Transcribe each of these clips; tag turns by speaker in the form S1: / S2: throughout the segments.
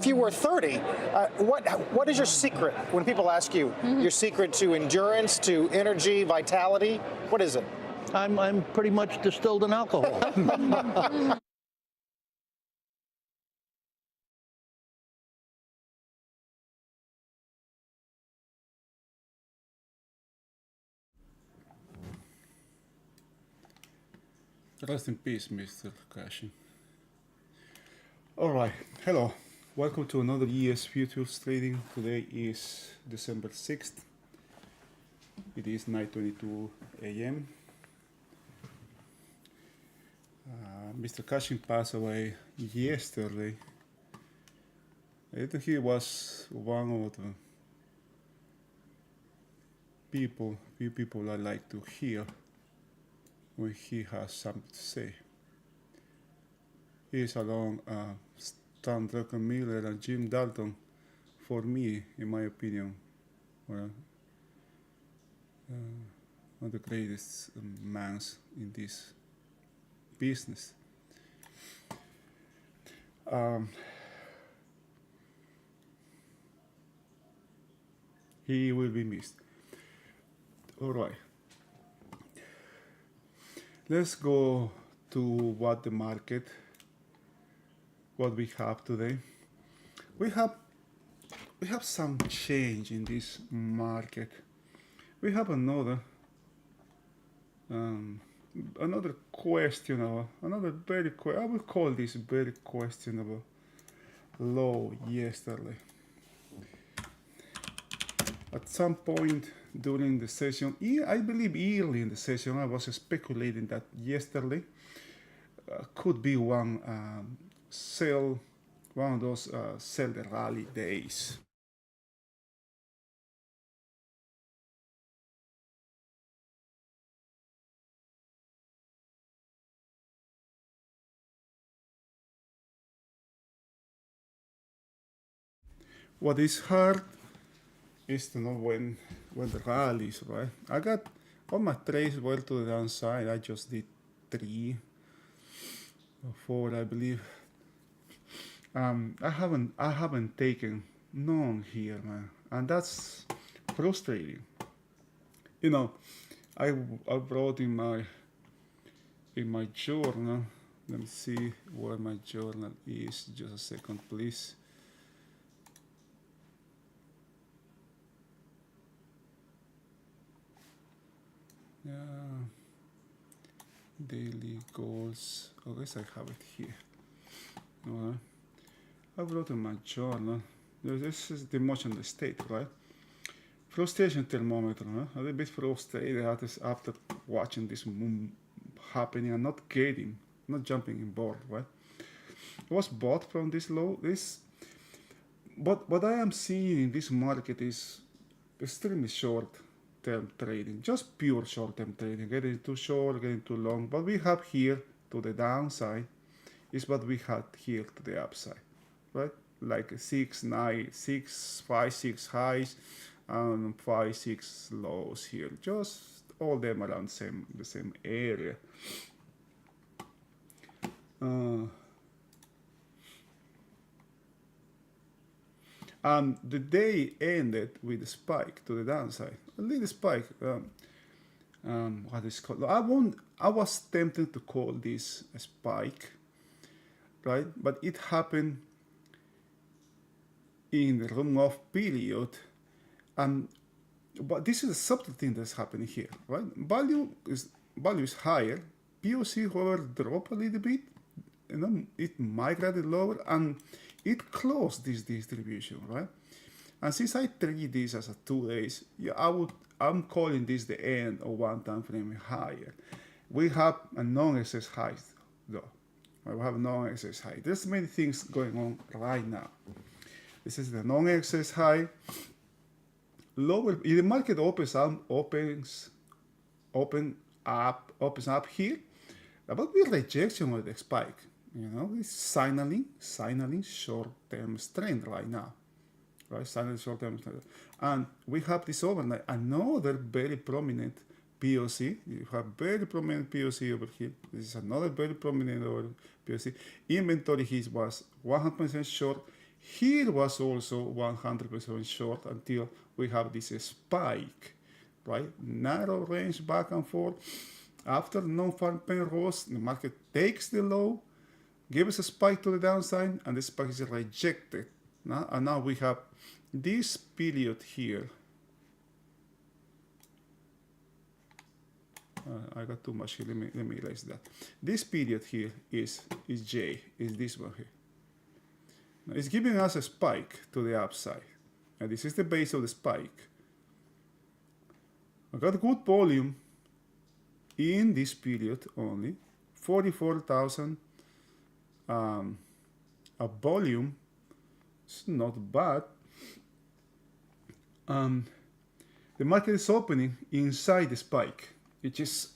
S1: If you were 30, what is your secret when people ask you your secret to endurance, to energy, vitality? What is it?
S2: I'm pretty much distilled in alcohol.
S3: Rest in peace, Mr. Cashin. Alright, hello. Welcome to another ES Futures Trading. Today is December 6th. It is 9:22 a.m. Mr. Cashin passed away yesterday. I think he was one of the few people I like to hear when he has something to say. He is along Stan Druckenmiller and Jim Dalton, for me, in my opinion, one of the greatest minds in this business. He will be missed. All right. Let's go to what we have today. We have some change in this market. We have another questionable, I would call this very questionable low yesterday. At some point during the session, I believe early in the session, I was speculating that yesterday could be one of those sell the rally days. What is hard is to know when the rally is, right? I got all my trades well to the downside. I just did 3 or 4, I believe. I haven't taken none here, man, and that's frustrating. You know, I wrote in my journal. Let me see where my journal is. Just a second, please. Daily goals. Oh, yes, I have it here. I wrote in my journal. This is the emotional state, right? Frustration thermometer. A little bit frustrated after watching this happening and not jumping in board, right? I was bought from this low. But what I am seeing in this market is extremely short-term trading, just pure short-term trading, getting too short, getting too long. What we have here to the downside is what we had here to the upside, right? Like 6, 9, 6, 5, 6 highs and 5, 6 lows here. Just all them around the same area. And the day ended with a spike to the downside. A little spike. What is called? I was tempted to call this a spike, right? But it happened in the run-off period, but this is a subtle thing that's happening here, right? Value is higher. POC, however, drop a little bit. It migrated lower, and it closed this distribution, right? And since I treat this as a 2 days, I'm calling this the end of one time frame higher. We have a non-excess high, though. We have a non-excess high. There's many things going on right now. This is the non-excess high. Lower, if the market opens up here, about the rejection of the spike. It's signaling short-term strength right now, right? Signaling short-term strength, and we have this overnight another very prominent POC. You have very prominent POC over here. This is another very prominent POC. Inventory his was 100% short. Here was also 100% short until we have this spike, right? Narrow range back and forth. After non-farm pain rose, the market takes the low, gives a spike to the downside, and the spike is rejected. And now we have this period here. I got too much here. Let me erase that. This period here is J, is this one here. Now it's giving us a spike to the upside, and this is the base of the spike. I got good volume in this period only, 44,000. A volume, it's not bad. The market is opening inside the spike, which is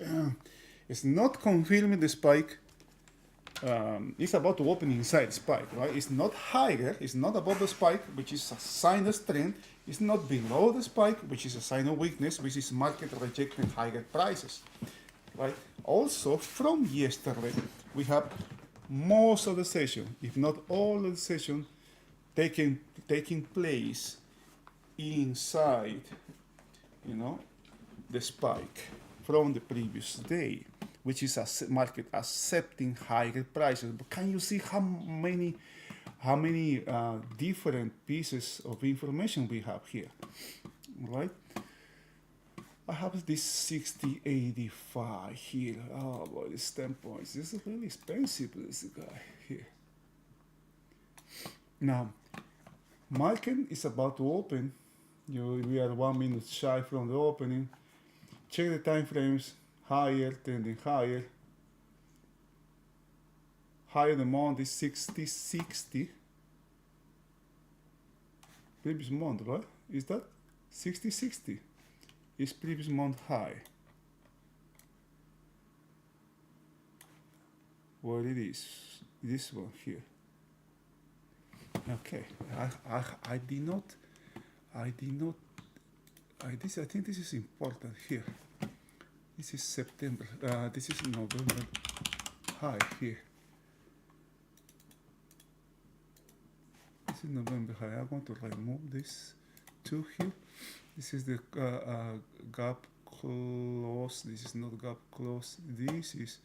S3: it's not confirming the spike. It's about to open inside the spike, right? It's not higher, it's not above the spike, which is a sign of strength. It's not below the spike, which is a sign of weakness, which is market rejecting higher prices, right? Also, from yesterday, we have most of the session, if not all of the session, taking place inside, the spike from the previous day, which is a market accepting higher prices. But can you see how many different pieces of information we have here, right? I have this 6085 here. Oh boy, this 10 points. This is really expensive, this guy here. Now, market is about to open. We are 1 minute shy from the opening. Check the time frames. Higher, tending higher. Higher amount is 6060. Previous month, right? Is that 6060? Is previous month high. Where it is, this one here. Okay, I think this is important here. This is September, this is November high here. This is November high. I want to remove this 2 here. This is the gap close. This is not gap close. This is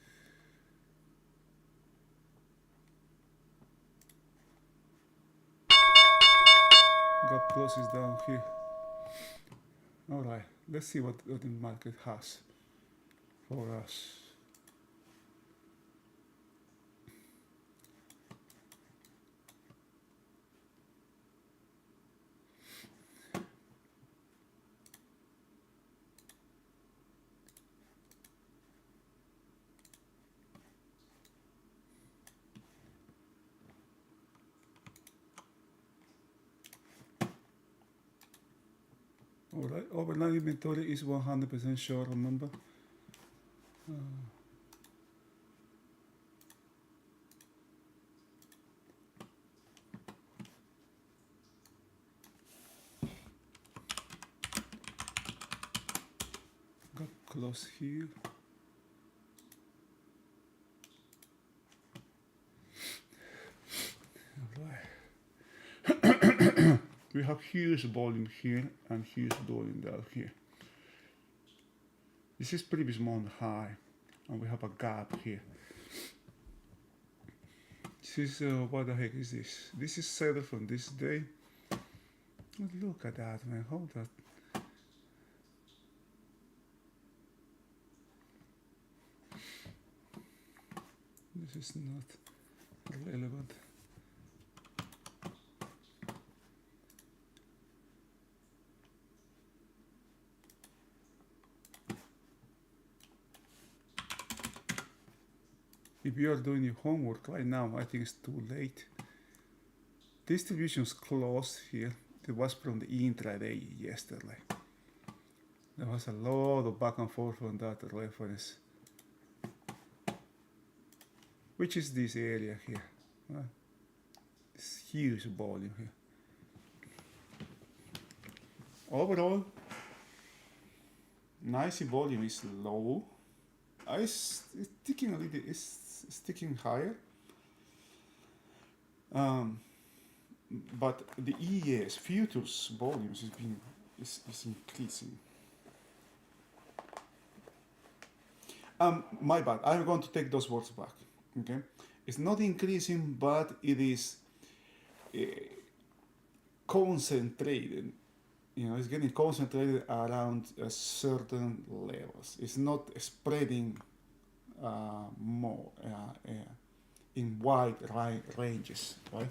S3: gap close is down here. All right. Let's see what the market has for us. Alright, overnight inventory is 100% sure, remember? Got close here. Alright. We have huge volume here and huge volume down here. This is previous month high, and we have a gap here. This is what the heck is this? This is settled from this day. Look at that, man. Hold that. This is not relevant. If you are doing your homework right now, I think it's too late. Distributions closed here. It was from the intraday yesterday. There was a lot of back and forth on that reference. Which is this area here. This huge volume here. Overall, nice volume is low. It's sticking a little, it's sticking higher. but the ES futures volumes is increasing. My bad. I'm going to take those words back. Okay, it's not increasing, but it is concentrated. It's getting concentrated around certain levels. It's not spreading more in wide ranges, right?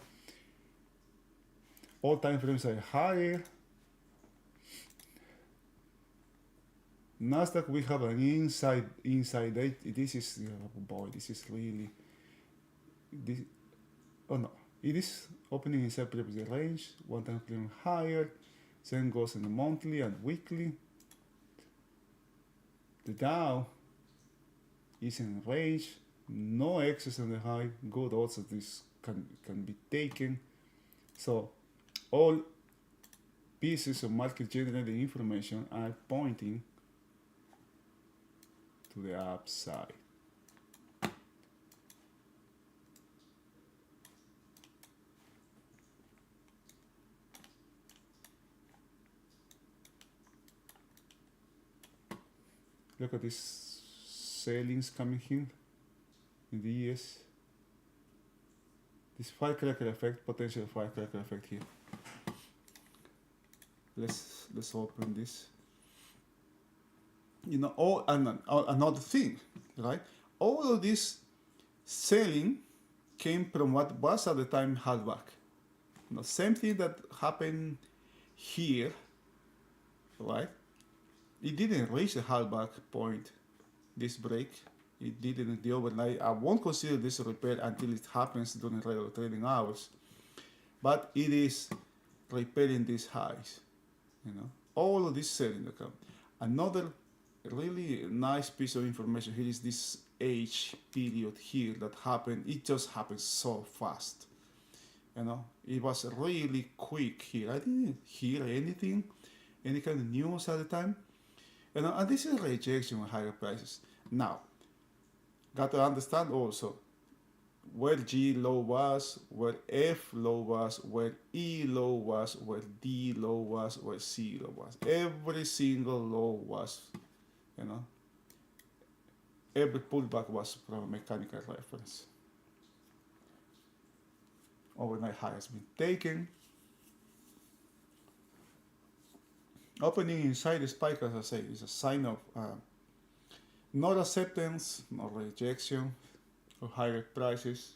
S3: All time frames are higher. Nasdaq, we have an inside this is this is really this. Oh no, it is opening inside previous range, one time frame higher, then goes in the monthly and weekly. The Dow is in range, no excess on the high, good also this can be taken. So all pieces of market generated information are pointing to the upside. Look at this sellings coming in the ES. This firecracker effect, potential firecracker effect here. Let's open this. Another thing, right? All of this selling came from what was at the time held back. Same thing that happened here, right? It didn't reach the held-back point, this break. It didn't in the overnight. I won't consider this a repair until it happens during regular trading hours. But it is repairing these highs. All of this selling account. Another really nice piece of information here is this H period here that happened. It just happened so fast. It was really quick here. I didn't hear anything, any kind of news at the time. And this is a rejection of higher prices. Now, got to understand also where G low was, where F low was, where E low was, where D low was, where C low was. Every single low was, every pullback was from a mechanical reference. Overnight high has been taken. Opening inside the spike, as I say, is a sign of not acceptance, not rejection of higher prices.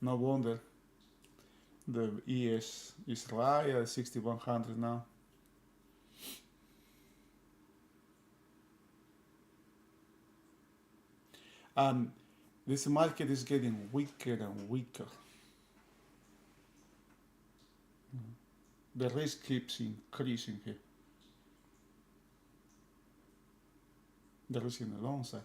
S3: No wonder the ES is right at 6100 now. And this market is getting weaker and weaker. The risk keeps increasing here. The risk in the long side.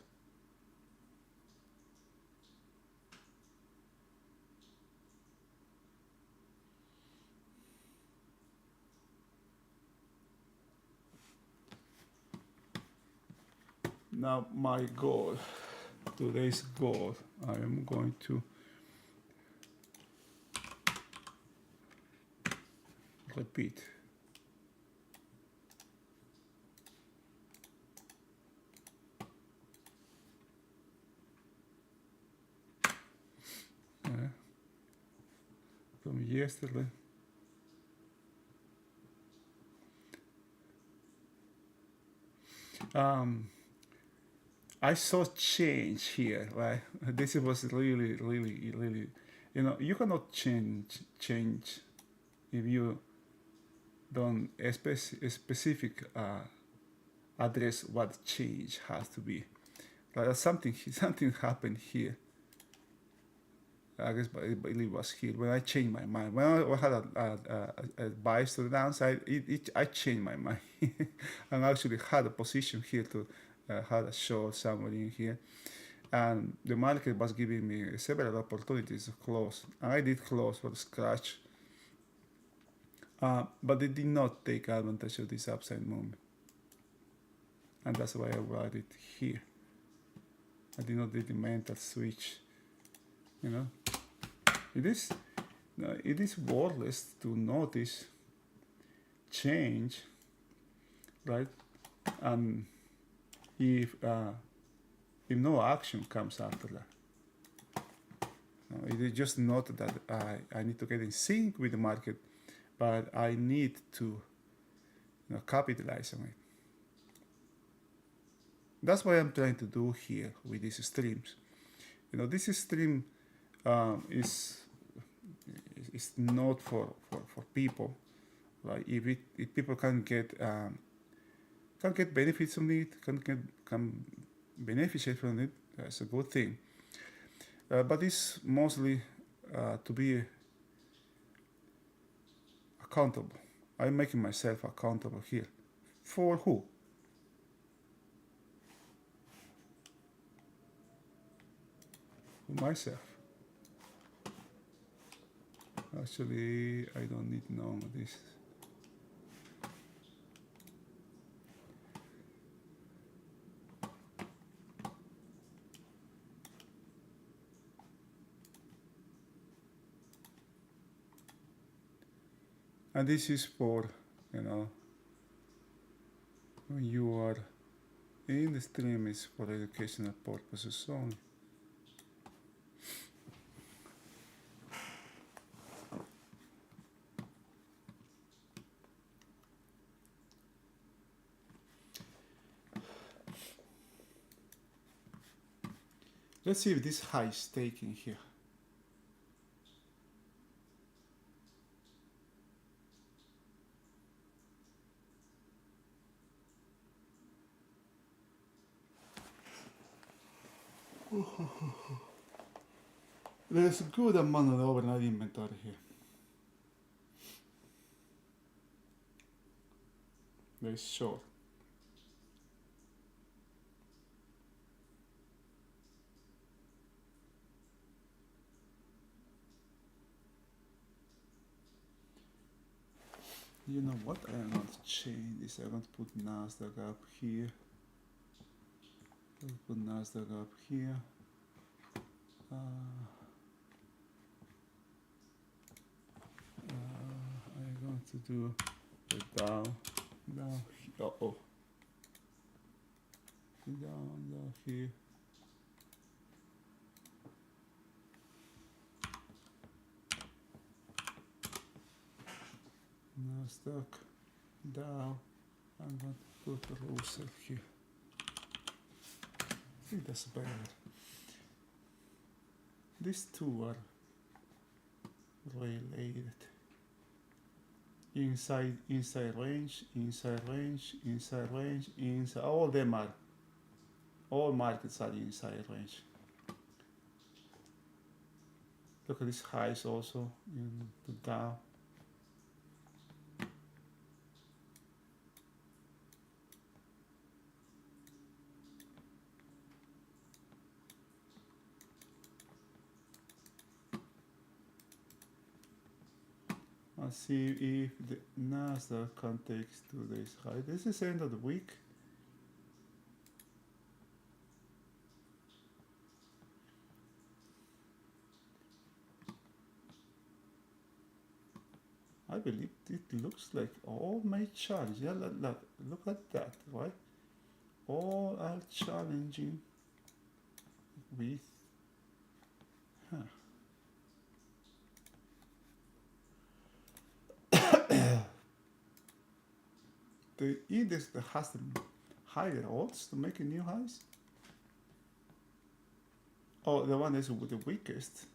S3: Now my goal, today's goal, I am going to repeat. From yesterday. I saw change here, right? This was really, you cannot change if you don't specific address what change has to be. Like something happened here. I guess I believe it was here when I changed my mind. When I had a bias to the downside, I changed my mind and actually had a position here to had a short somewhere in here, and the market was giving me several opportunities to close, and I did close for the scratch. But they did not take advantage of this upside movement, and that's why I brought it here. I did not do the mental switch, it is worthless to notice change, right? And if no action comes after that. It is just not that I need to get in sync with the market, but I need to capitalize on it. That's what I'm trying to do here with these streams. This stream is not for people. Right? If people can get benefits from it, can benefit from it, that's a good thing. But it's mostly to be accountable. I'm making myself accountable here. For who? For myself. Actually, I don't need none of this. And this is for, when you are in the stream, it's for educational purposes only. Let's see if this high is taking here. There's a good amount of overnight inventory here. Very short. You know what? I'm going to change this. I'm going to put Nasdaq up here. I'll put Nasdaq up here. I'm going to do the down here. Down here. Nasdaq down. I'm going to put the Russell here. I think that's better. These two are related. Inside range, inside range, inside range, inside. All them are. All markets are inside range. Look at these highs also in the Dow. Let's see if the Nasdaq can take today's high. This is end of the week. I believe it looks like all my challenge. Yeah, look at that, right? All are challenging with. The index that has the higher odds to make new highs. Oh, the one is with the weakest.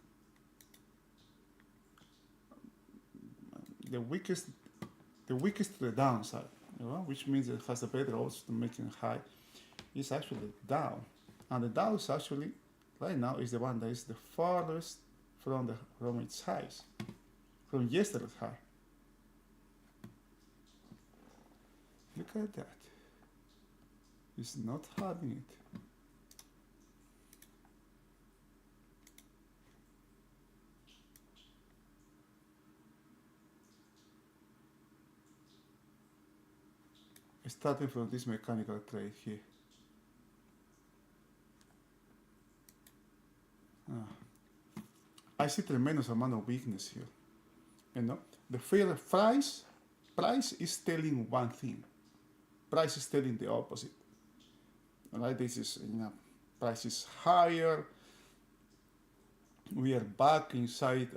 S3: The weakest to the downside, which means it has a better odds to making high, is actually down. And the Dow is actually, right now, is the one that is the farthest from its highs, from yesterday's high. Look at that. It's not having it. Starting from this mechanical trade here. I see tremendous amount of weakness here. You know, the fair price is telling one thing. Price is telling the opposite. Right? This is, price is higher. We are back inside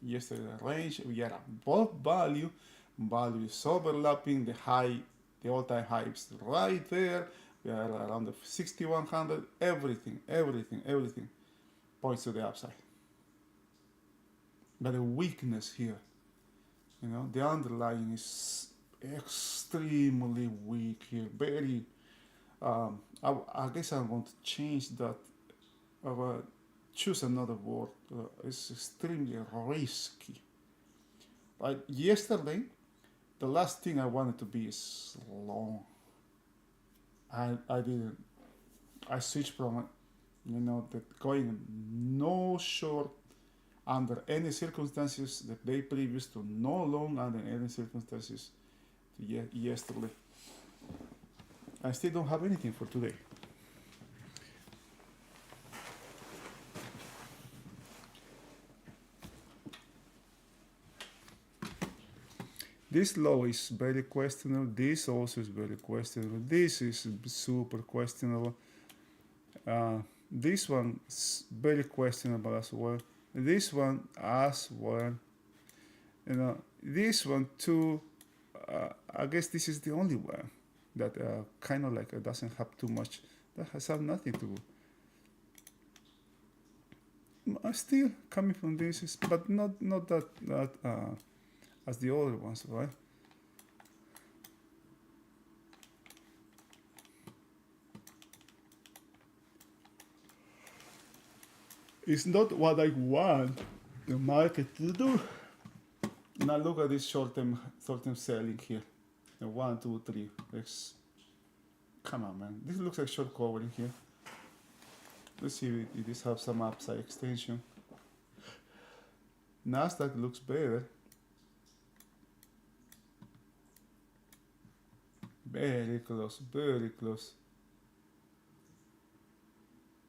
S3: yesterday range. We are above value. Value is overlapping the all-time high is right there. We are around the 6100. Everything points to the upside. But the weakness here, the underlying is extremely weak here. Very. I guess I want to change that. Choose another word. It's extremely risky. Like yesterday, the last thing I wanted to be is long. I didn't. I switched from that going no short under any circumstances the day previous to no long under any circumstances to yesterday. I still don't have anything for today. This low is very questionable. This also is very questionable. This is super questionable. This one is very questionable as well. This one as well. This one too. I guess this is the only one that kind of like doesn't have too much. That has nothing to do. Still coming from this, but not that as the other ones, right? It's not what I want the market to do. Now look at this short-term selling here. 1, 2, 3. Come on, man. This looks like short covering here. Let's see if this has some upside extension. Nasdaq looks better. Very close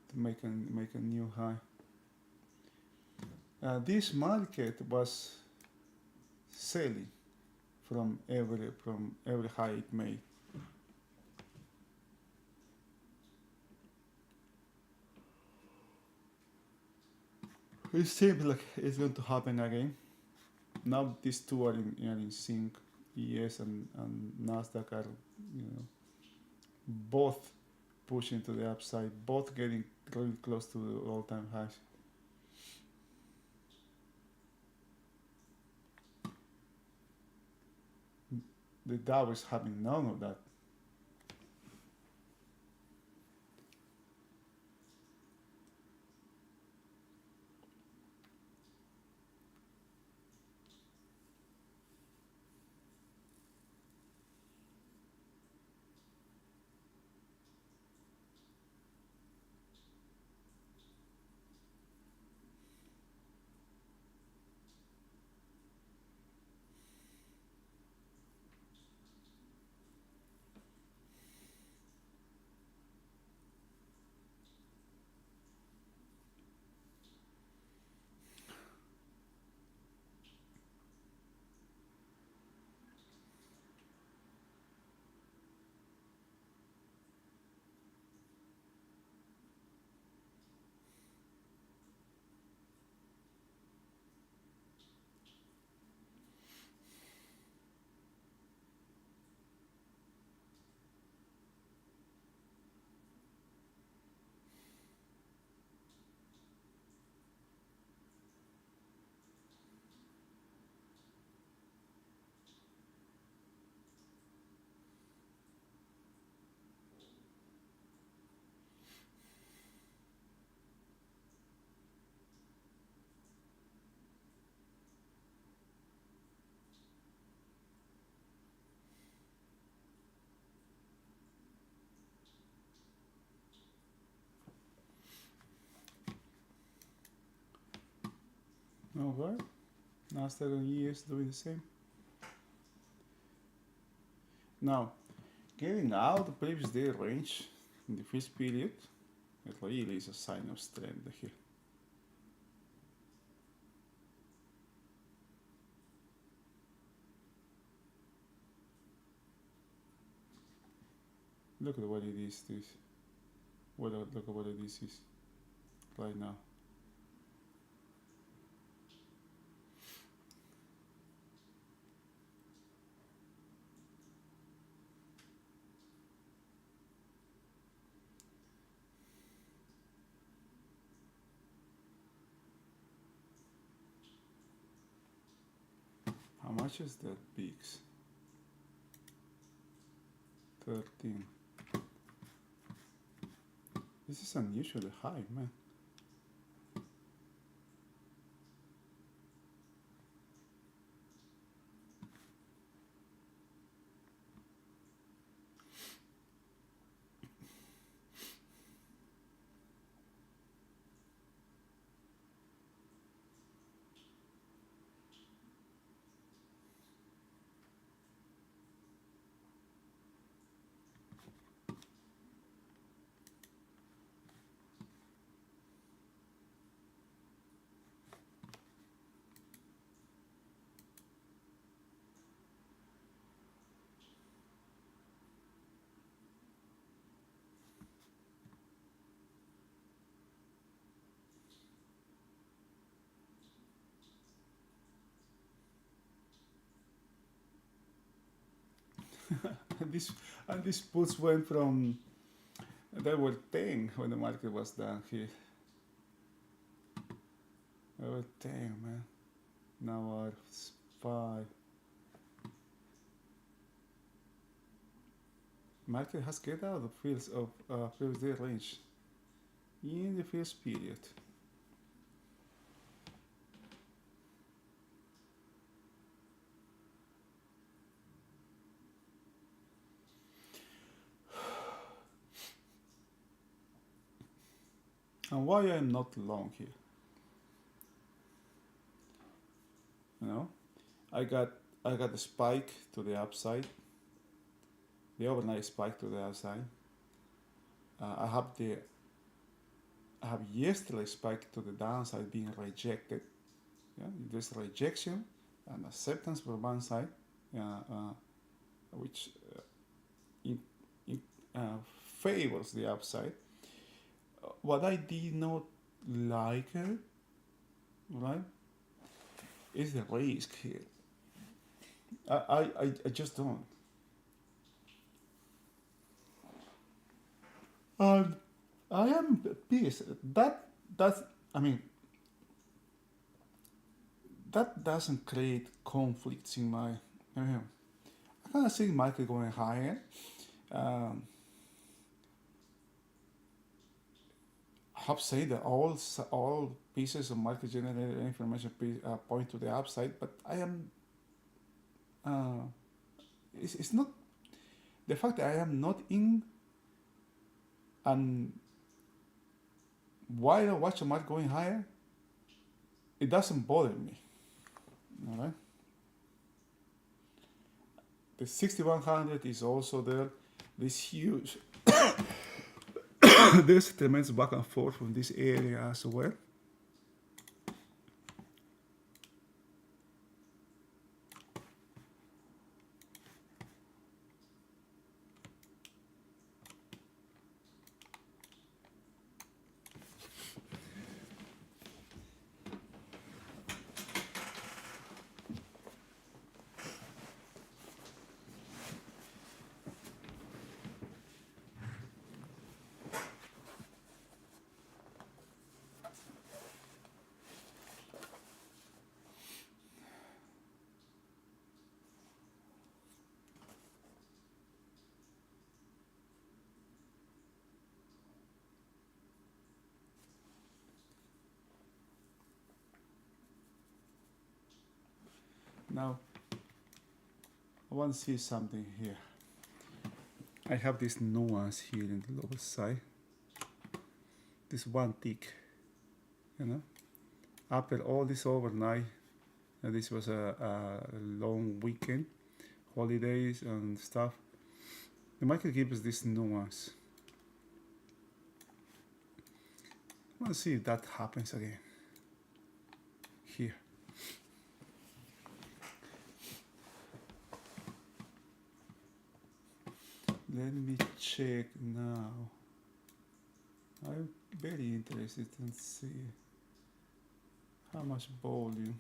S3: to make a new high. This market was selling from every high it made. It seems like it's going to happen again. Now these two are in sync. ES and Nasdaq are, both pushing to the upside, both getting really close to the all-time highs. The Dow is having none of that. Alright, Nasdaq and ES doing the same. Now, getting out the previous day range in the first period, it really is a sign of strength here. Look at what it is. Look at what it is right now. How much is that peaks? 13. This is unusually high, man. and this puts went from, they were 10 when the market was down here. They were 10, man. Now are 5. Market has get out of fields of previous day range in the first period. And why I'm not long here? You know, I got the spike to the upside, the overnight spike to the upside. I have yesterday's spike to the downside being rejected. Yeah, there's rejection and acceptance for one side, which favors the upside. What I did not like, right, is the risk here. I just don't. And I am pissed. That doesn't create conflicts in my. I kind of see the market going higher. I have said that all pieces of market generated information point to the upside, but I am. It's not the fact that I am not in. And while I watch the market going higher, it doesn't bother me. All right. The 6100 is also there. This huge. There's tremendous back and forth from this area as well. Now, I want to see something here. I have this nuance here in the lower side. This one tick, After all this overnight, this was a long weekend, holidays and stuff. The market gives us this nuance. I want to see if that happens again. Here. Let me check now. I'm very interested in see how much volume.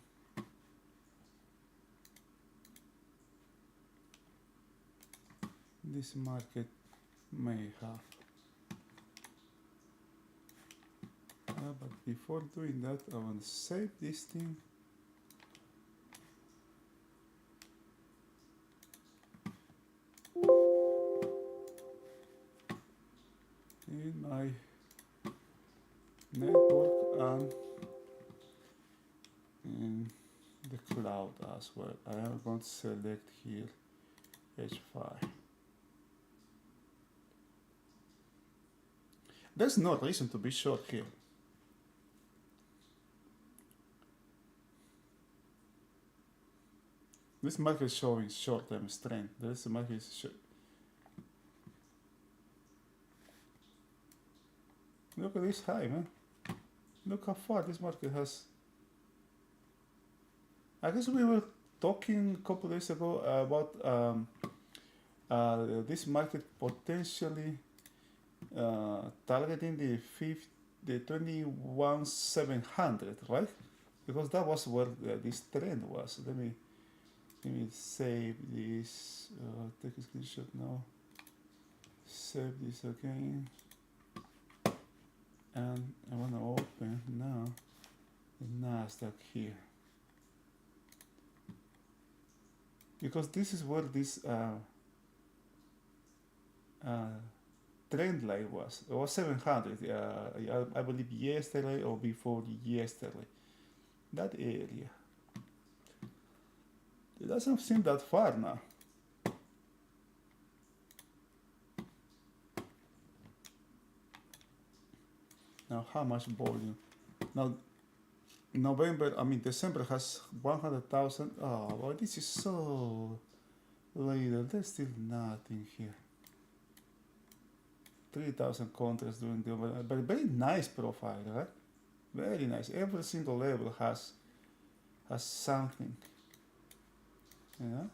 S3: This market may have. But before doing that, I want to save this thing. In my network and in the cloud as well. I am going to select here H5. There's no reason to be short here. This market is showing short-term strength. This market is look at this high, man. Look how far this market has. I guess we were talking a couple days ago about this market potentially targeting the 21,700, right? Because that was where this trend was. Let me save this. Take a screenshot now. Save this again. And I want to open now the Nasdaq here, because this is where this trend line was. It was 700, I believe yesterday or before yesterday. That area. It doesn't seem that far now. Now, how much volume? Now, December has 100,000. Oh, well, this is so little. There's still nothing here. 3,000 contracts during the overnight, but very nice profile, right? Very nice. Every single level has something. You know,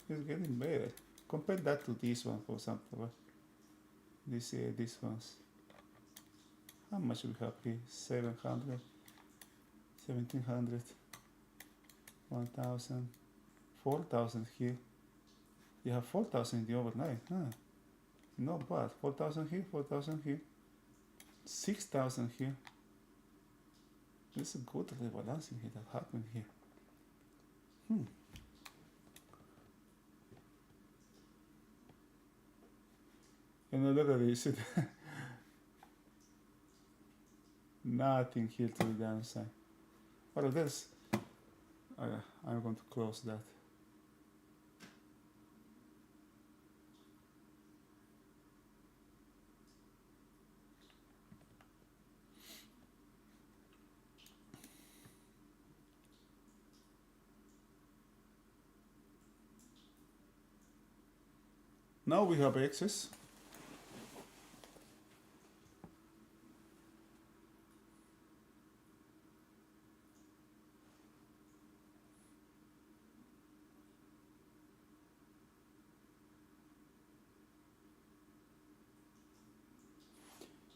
S3: it's getting better. Compare that to this one, for example. Right? This one's. How much we have here? 700, 1,700, 1,000, 4,000 here. You have 4,000 in the overnight, huh? Not bad. 4,000 here, 4,000 here, 6,000 here. There's a good rebalancing here that happened here. And look at this. Nothing here to the downside. What else? This? I'm going to close that. Now we have excess.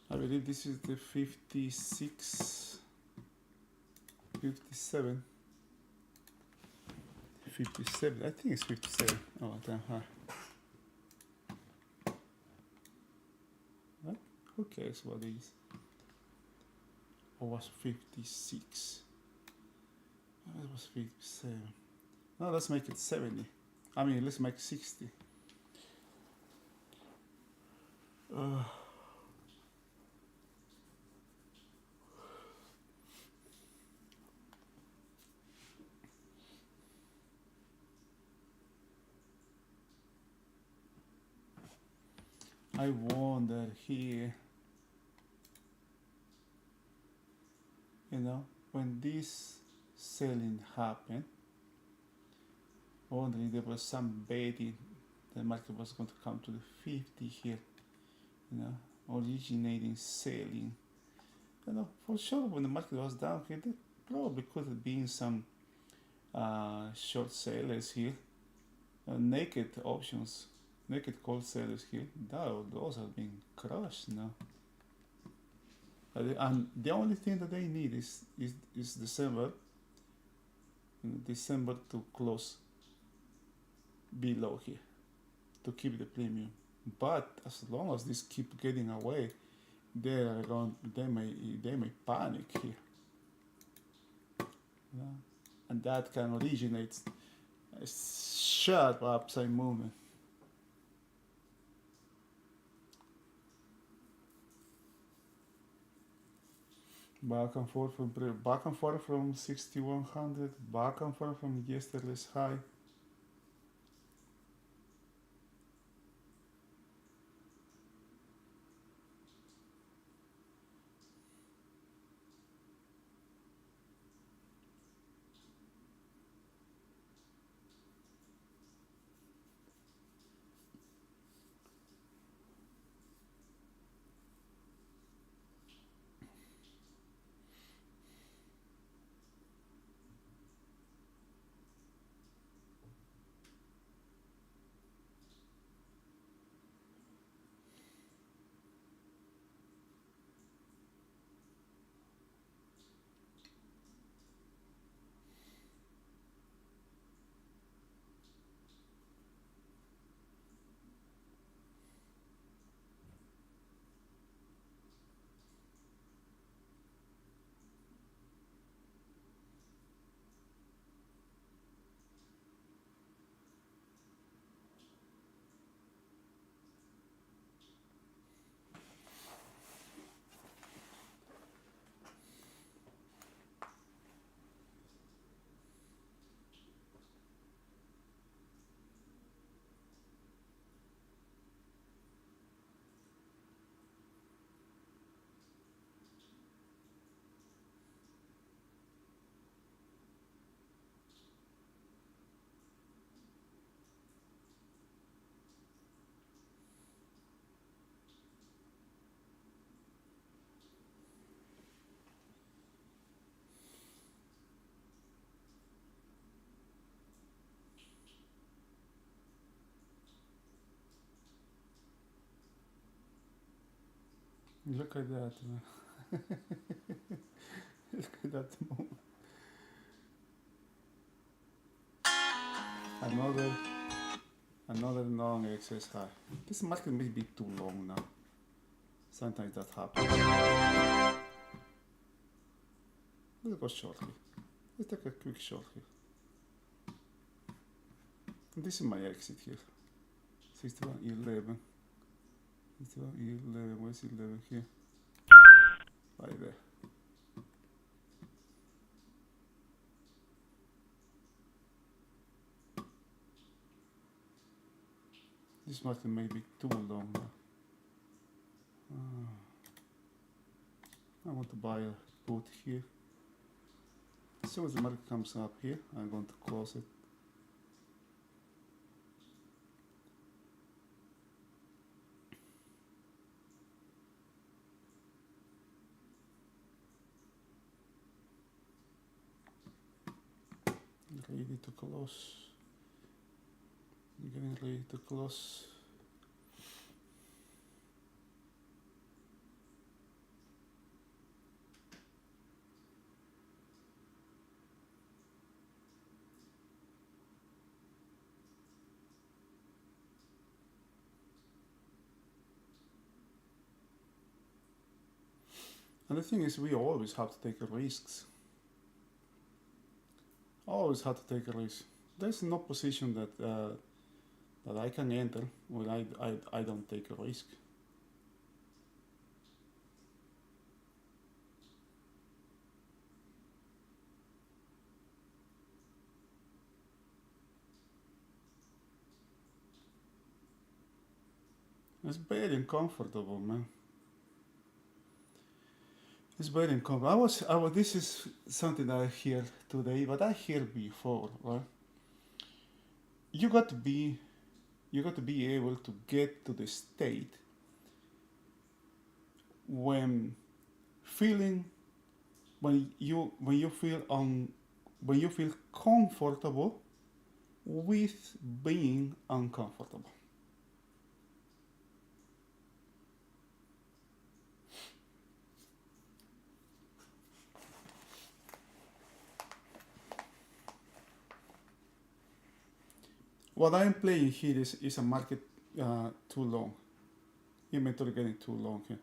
S3: I believe this is the 56, 57, 57, I think it's 57, oh damn high. What? Who cares what it is? Or was 56? Oh, it was 57. Now let's make it 70. Let's make 60. I wonder here, when this selling happened, wondering there was some betting the market was going to come to the 50 here, originating selling. For sure when the market was down here, there probably could have been some short sellers here, naked options naked cold sellers here, those are being crushed now. And the only thing that they need is December to close below here to keep the premium. But as long as this keep getting away, they may panic here. Yeah. And that can originate a sharp upside movement. Back and forth from 6100, back and forth from yesterday's high. Look at that, man. Look at that move. Another long excess high. This market may be too long now. Sometimes that happens. Let's go short here. Let's take a quick short here. This is my exit here. 61.11. 61.11. Where's 11 here? Right there. This market may be too long now. I want to buy a put here. As soon as the market comes up here, I'm going to close it. Ready to close. Getting ready to close. And the thing is, we always have to take risks. Always have to take a risk. There's no position that that I can enter when I don't take a risk. It's very uncomfortable, man. It's very uncomfortable. I was. This is something that I hear today, but I hear before, right? You got to be able to get to the state when you feel comfortable with being uncomfortable. What I'm playing here is a market too long. Inventory getting too long here.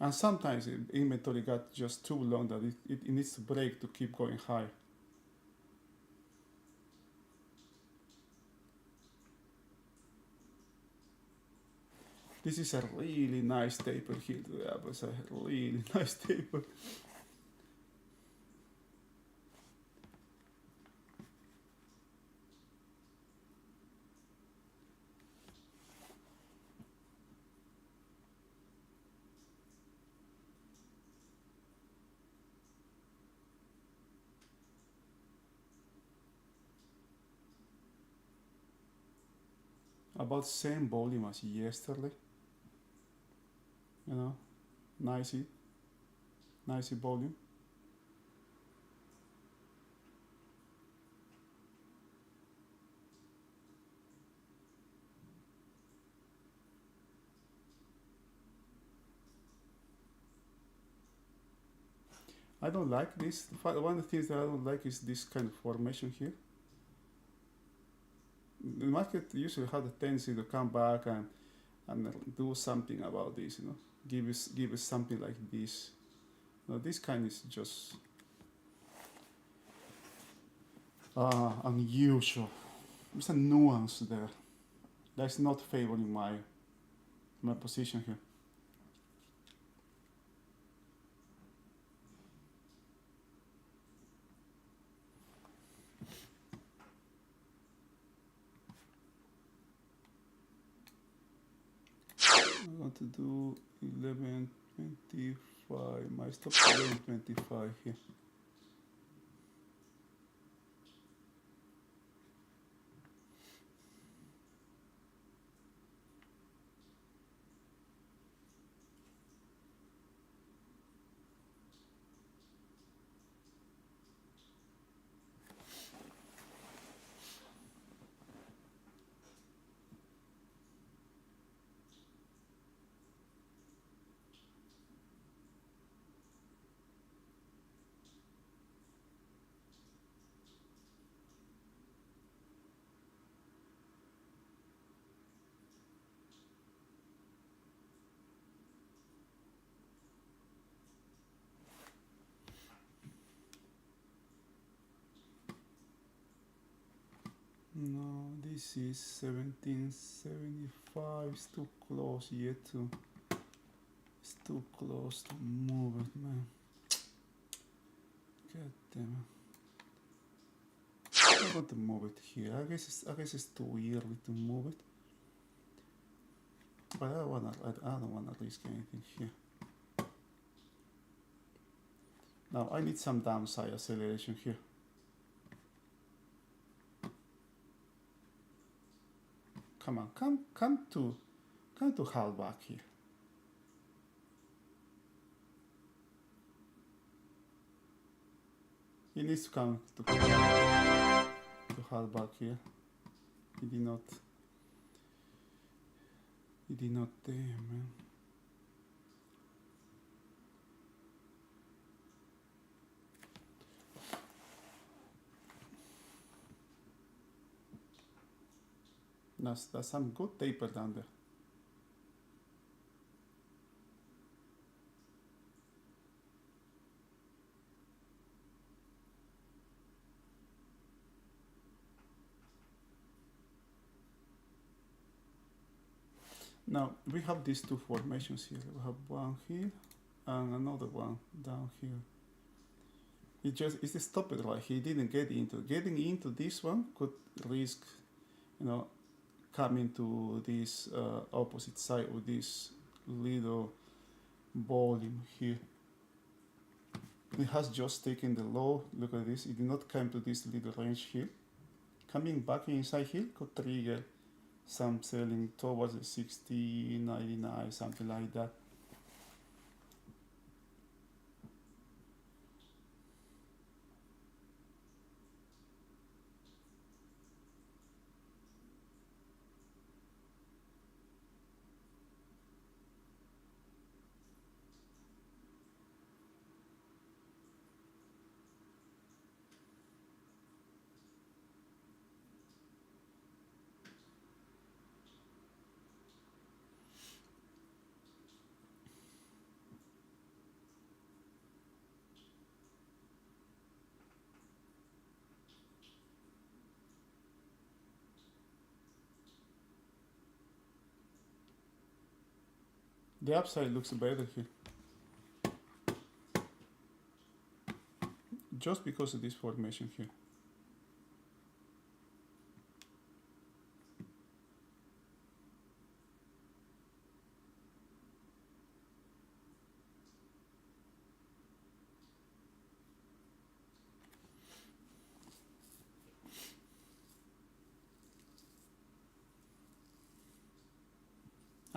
S3: And sometimes inventory got just too long that it needs to break to keep going high. This is a really nice taper here today. It's a really nice taper. About same volume as yesterday. You know, nicey volume. I don't like this. One of the things that I don't like is this kind of formation here. The market usually has a tendency to come back and do something about this, you know, give us something like this. Now this kind is just unusual. There's a nuance there that's not favoring my position here. I want to do 11.25. My stop 11.25 here. No, this is 1775. It's too close yet to. It's too close to move it, man. God damn it. I want to move it here. I guess it's too early to move it. But I don't wanna risk anything here. Now I need some downside acceleration here. Come on, come to half back here. He needs to come to half back here. He did not there, man. That's some good taper down there. Now we have these two formations here. We have one here and another one down here. It's a stopper right. He didn't getting into this one could risk, you know, coming to this opposite side with this little volume here. It has just taken the low. Look at this. It did not come to this little range here. Coming back inside here could trigger some selling towards the 60.99, something like that. The upside looks better here. Just because of this formation here.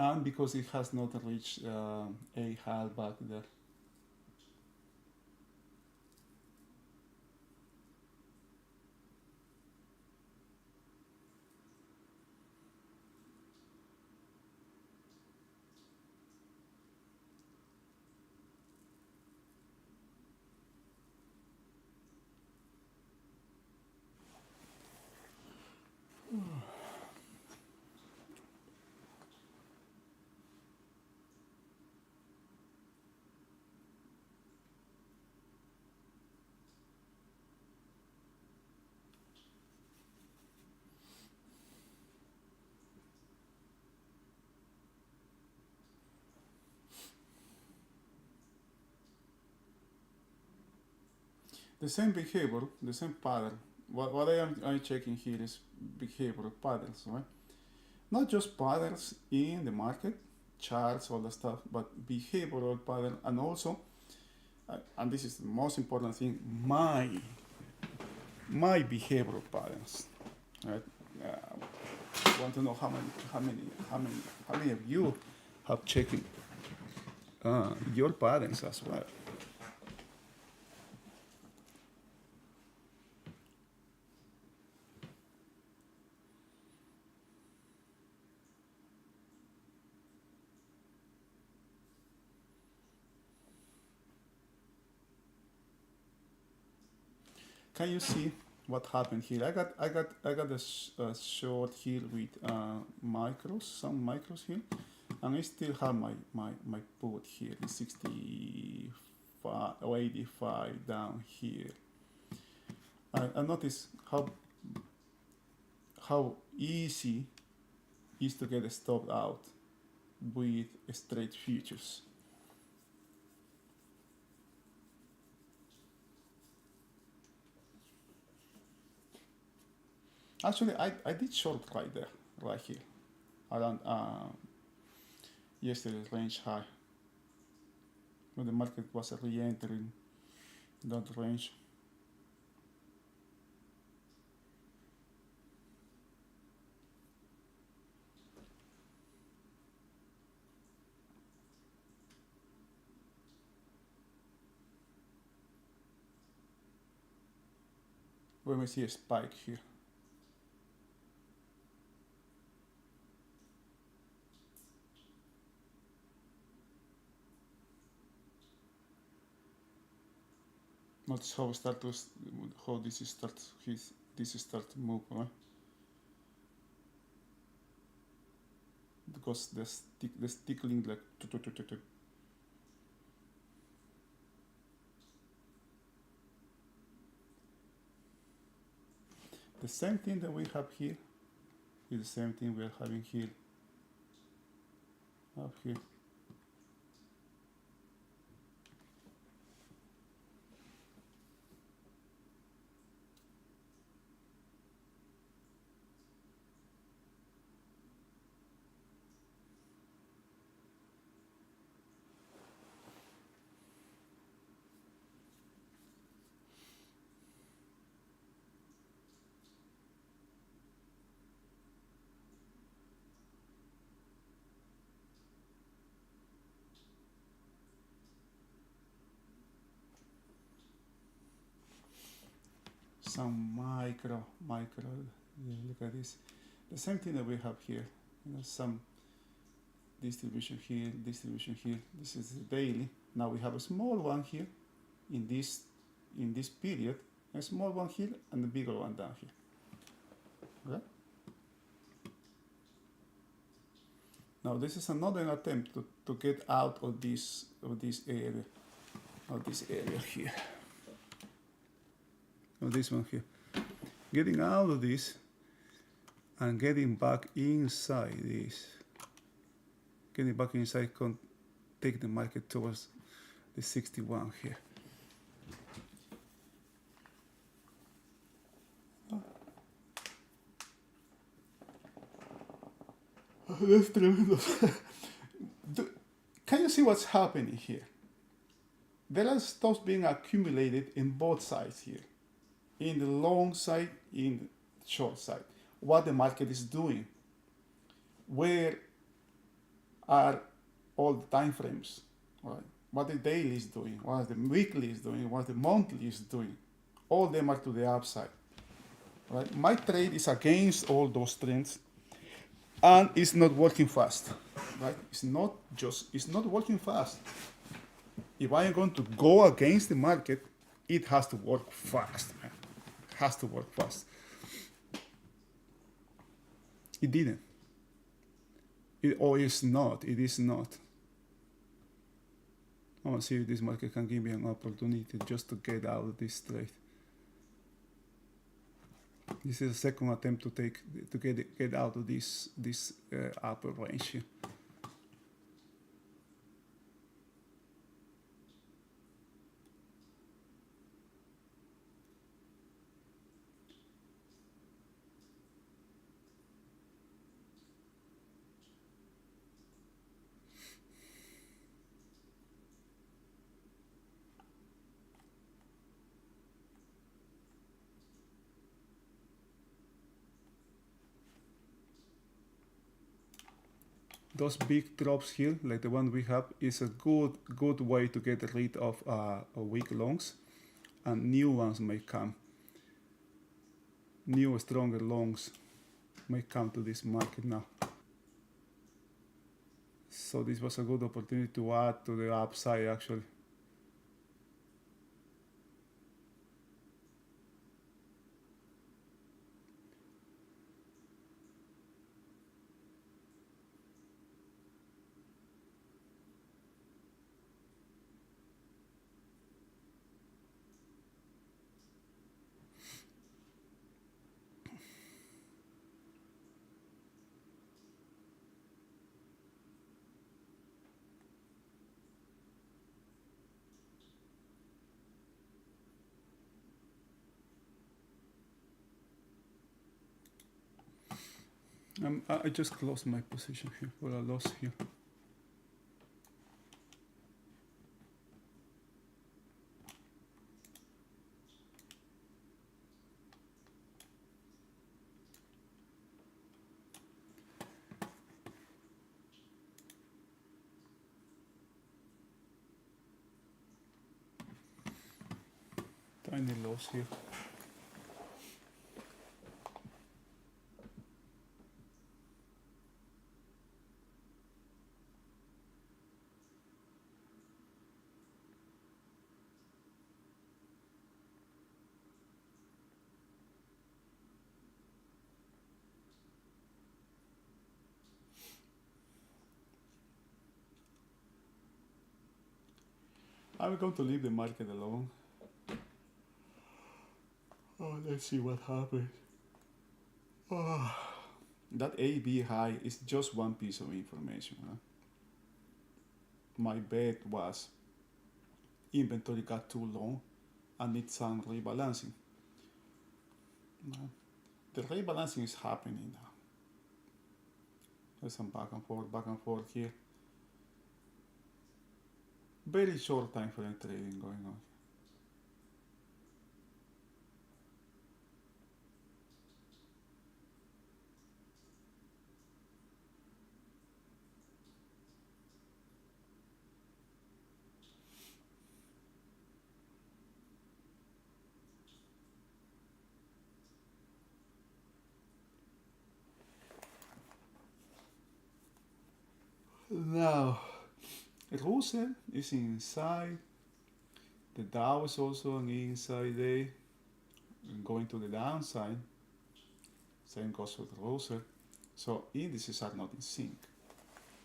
S3: And because it has not reached a half back there. The same behavior, the same pattern. What I'm checking here is behavioral patterns, right? Not just patterns in the market, charts, all the stuff, but behavioral pattern, and also, and this is the most important thing, my behavioral patterns, right? I want to know how many of you have checking your patterns as well. Can you see what happened here? I got a short here with micros, some micros here, and I still have my put here, the 65 or 85 down here. I notice how easy it is to get stopped out with straight futures. Actually, I did short right there, right here, around yesterday's range high, when the market was re-entering that range. When we see a spike here. Notice how this starts to move, right? Because the tickling like the same thing that we have here is the same thing we are having here, up here. Some micro, look at this. The same thing that we have here, some distribution here. This is the daily. Now we have a small one here in this period, a small one here, and a bigger one down here. Okay? Now this is another attempt to get out of this area here. Of this one here. Getting out of this and getting back inside this. Getting back inside take the market towards the 61 here. That's tremendous. Can you see what's happening here? There are stocks being accumulated in both sides here, in the long side, in the short side. What the market is doing, where are all the time frames, right? What the daily is doing, what the weekly is doing, what the monthly is doing. All of them are to the upside, right? My trade is against all those trends, and it's not working fast, right? It's not working fast. If I am going to go against the market, it has to work fast, man. It has to work fast. It didn't. It's not. It is not. I want to see if this market can give me an opportunity just to get out of this trade. This is a second attempt to get out of this upper range here. Those big drops here, like the one we have, is a good way to get rid of weak longs, and new ones may come. New, stronger longs may come to this market now. So this was a good opportunity to add to the upside, actually. I just closed my position here for a loss here. Tiny loss here. I'm going to leave the market alone. Oh, let's see what happens. Oh. That AB high is just one piece of information. Huh? My bet was inventory got too low and needs some rebalancing. The rebalancing is happening now. There's some back and forth here. Very short time frame trading going on. Now, Russell is inside. The Dow is also on the inside day, going to the downside. Same goes with Russell. So indices are not in sync.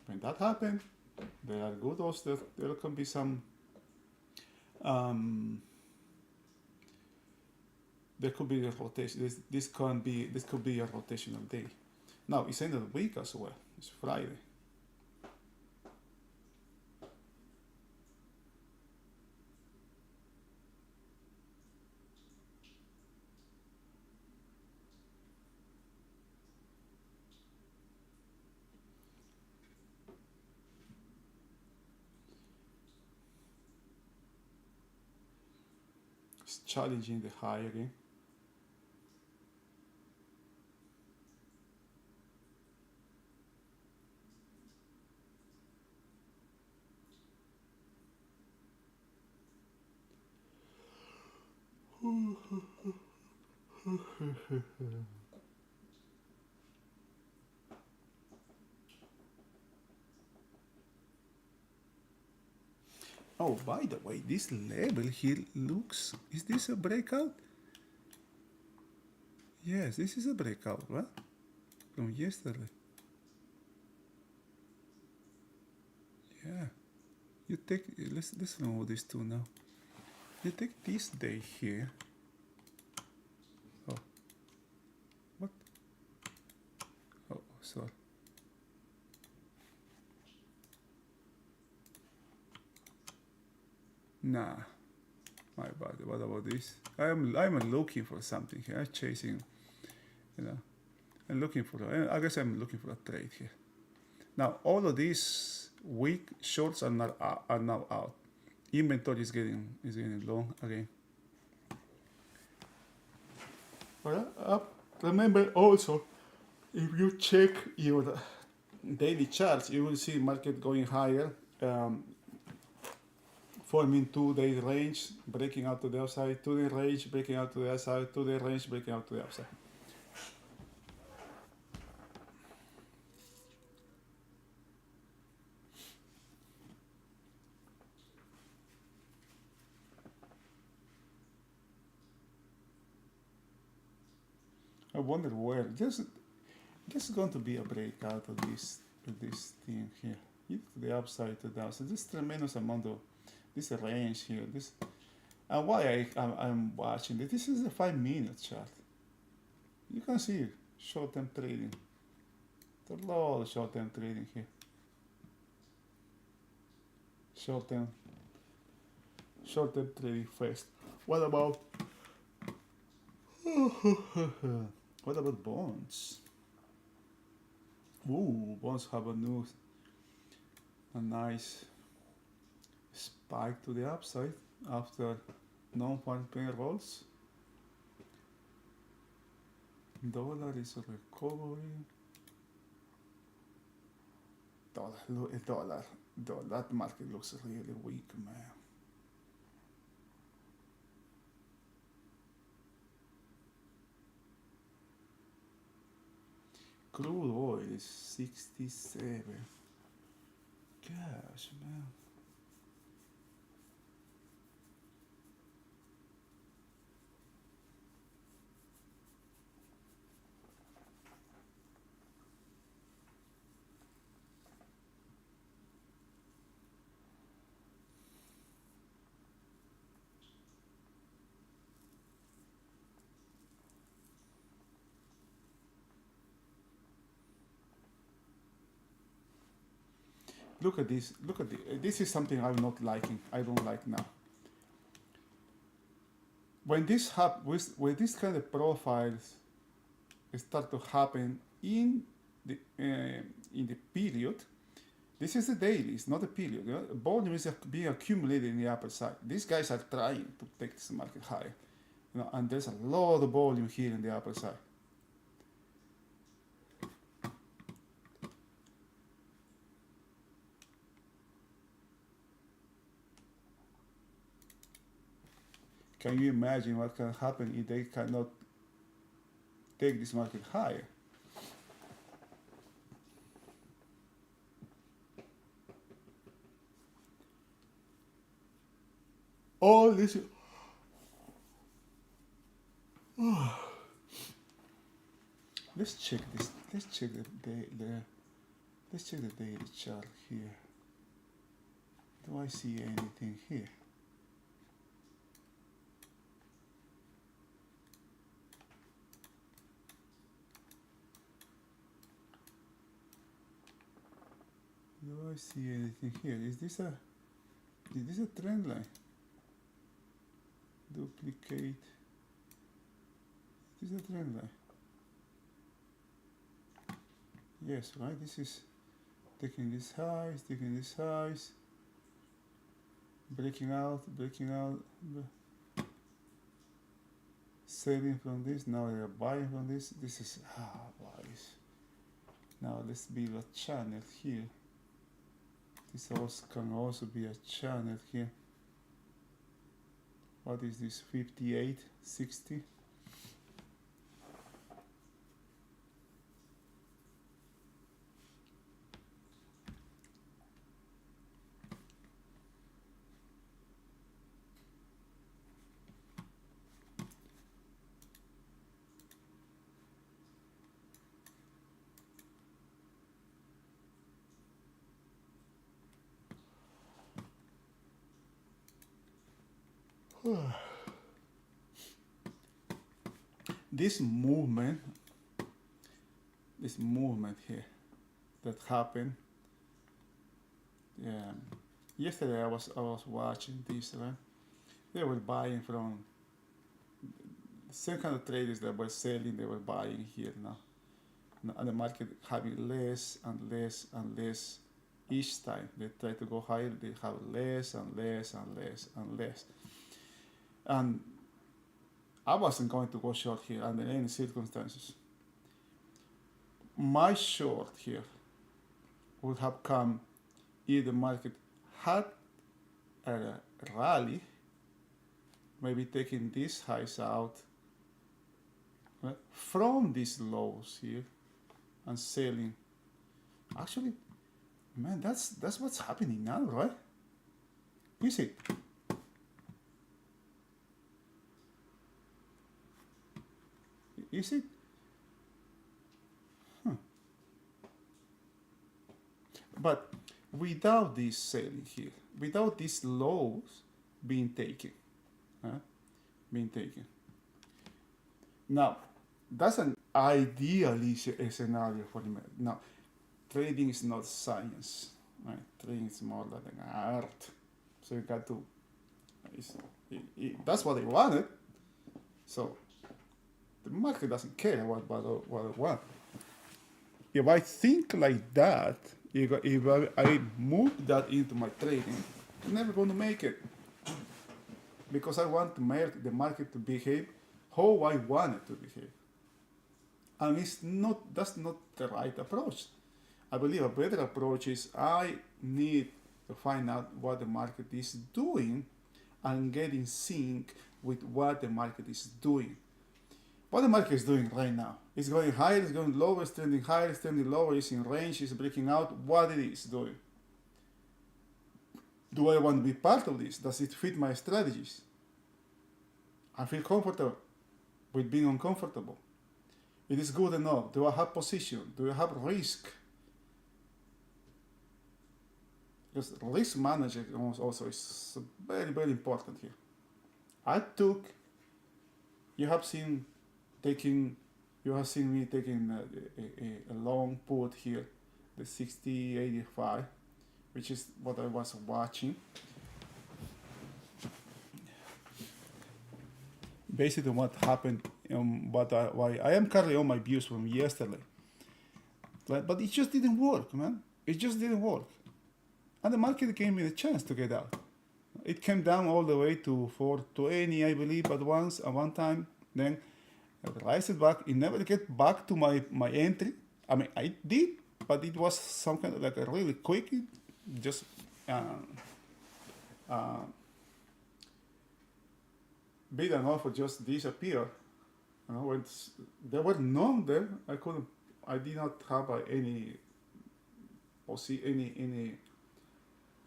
S3: When that happens, there are good odds that there can be some. There could be a rotation. This could be a rotational day. Now it's end of the week as well. It's Friday. It's challenging the high again. Oh, by the way, this level here looks, is this a breakout? Yes, this is a breakout, right? From yesterday. Yeah. You take, let's know these two now. You take this day here. Oh. What? Oh, sorry. Nah. My bad. What about this? I'm looking for something here. I'm chasing, you know. I'm looking for, I guess I'm looking for a trade here. Now, all of these weak shorts are now out. Inventory is getting long again. Remember also, if you check your daily charts, you will see market going higher, forming 2-day range, breaking out to the upside, 2-day range, breaking out to the upside, 2-day range, breaking out to the upside. I wonder where. There's going to be a breakout of this thing here. Either to the upside, to the downside. This tremendous amount of this range here. And why I'm watching this. This is a 5-minute chart. You can see short-term trading. There's a lot of short-term trading here. Short-term trading first. What about what about bonds? Ooh, bonds have a nice spike to the upside after non-farm payrolls. Dollar is recovering. Dollar. That market looks really weak, man. Crude oil is 67. Gosh, man. Look at this. Look at this. This is something I'm not liking. I don't like now. When this when this kind of profiles start to happen in the period, this is the daily. It's not the period. You know? Volume is being accumulated in the upper side. These guys are trying to take this market higher, you know, and there's a lot of volume here in the upper side. Can you imagine what can happen if they cannot take this market higher? All this. Let's check this. Let's check let's check the daily chart here. Do I see anything here? Do I see anything here? Is this a trend line? Duplicate. Is this a trend line? Yes, right? This is taking this highs, breaking out. selling from this. Now they're buying from this. This is boys. Now let's build a channel here. This also can also be a channel here. What is this? 58, 60. This movement here that happened. Yesterday I was watching this, right? They were buying from the same kind of traders that were selling. They were buying here now, and the market having less and less and less each time they try to go higher. They have less and less and less and less. And I wasn't going to go short here under any circumstances. My short here would have come if the market had a rally, maybe taking these highs out, right, from these lows here and selling. Actually, man, that's what's happening now, right? You see. You see? But without this selling here, without these lows being taken, Now, that's an ideal scenario for me. Now, trading is not science, right? Trading is more like an art. So you got to, that's what they wanted. So the market doesn't care what I want. If I think like that, if I move that into my trading, I'm never going to make it. Because I want to make the market to behave how I want it to behave. And that's not the right approach. I believe a better approach is I need to find out what the market is doing and get in sync with what the market is doing. What the market is doing right now, it's going higher, it's going lower, it's trending higher, it's trending lower, it's in range, it's breaking out. What it is doing? Do I want to be part of this? Does it fit my strategies? I feel comfortable with being uncomfortable. It is good enough. Do I have position? Do I have risk? Because risk management also is very, very important here. You have seen me taking a long put here, the 60.85, which is what I was watching. Basically, what happened, why I am carrying on my views from yesterday, but it just didn't work, man. It just didn't work, and the market gave me the chance to get out. It came down all the way to 420, I believe, at one time. Then I raised it back. It never get back to my entry. I mean, I did, but it was some kind of like a really quick, just big enough to just disappear. You know, there were none there. I did not have any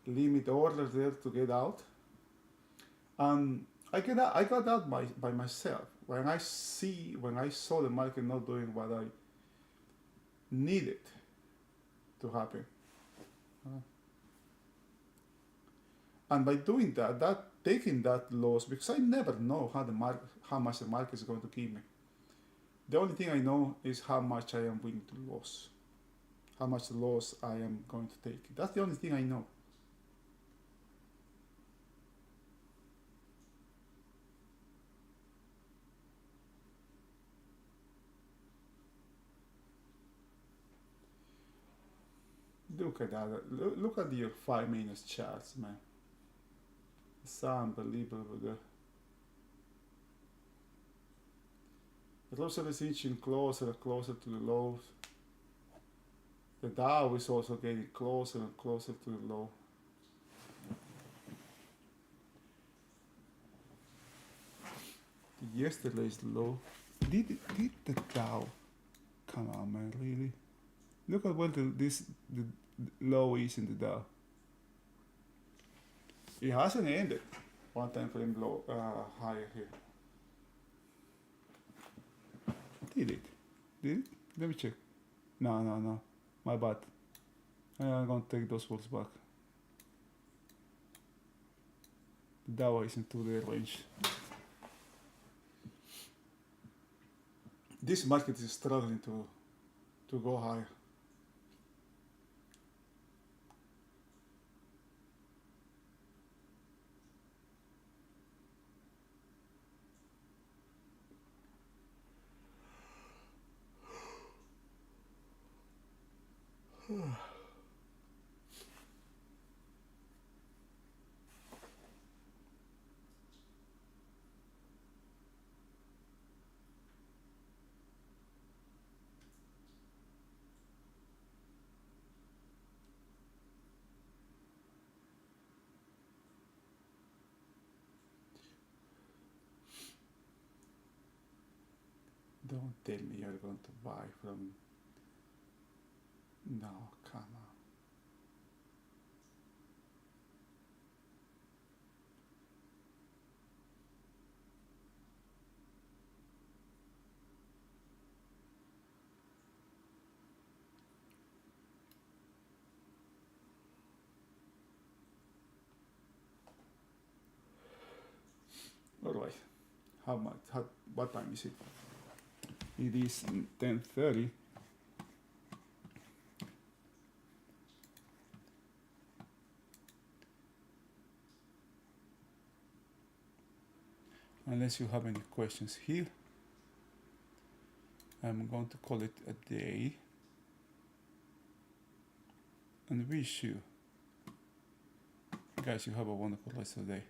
S3: limit orders there to get out. And I got out by myself. When I saw the market not doing what I needed to happen. And by doing that, taking that loss, because I never know how much the market is going to give me. The only thing I know is how much I am willing to lose, how much loss I am going to take. That's the only thing I know. Look at that. Look at your 5 minutes charts, man. It's unbelievable. Russell is inching closer and closer to the lows. The Dow is also getting closer and closer to the low. Yesterday's low. Did the Dow? Come on, man, really? Look at what the low is in the Dow. It hasn't ended. One time frame low higher here. Did it? Did it? Let me check. No. My bad. I'm gonna take those words back. The Dow is into the range. This market is struggling to go higher. Don't tell me you're going to buy from. No, come on. All right. How much? What time is it? It is 10:30. Unless you have any questions here, I'm going to call it a day and wish you guys you have a wonderful rest of the day.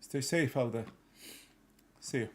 S3: Stay safe out there. See you.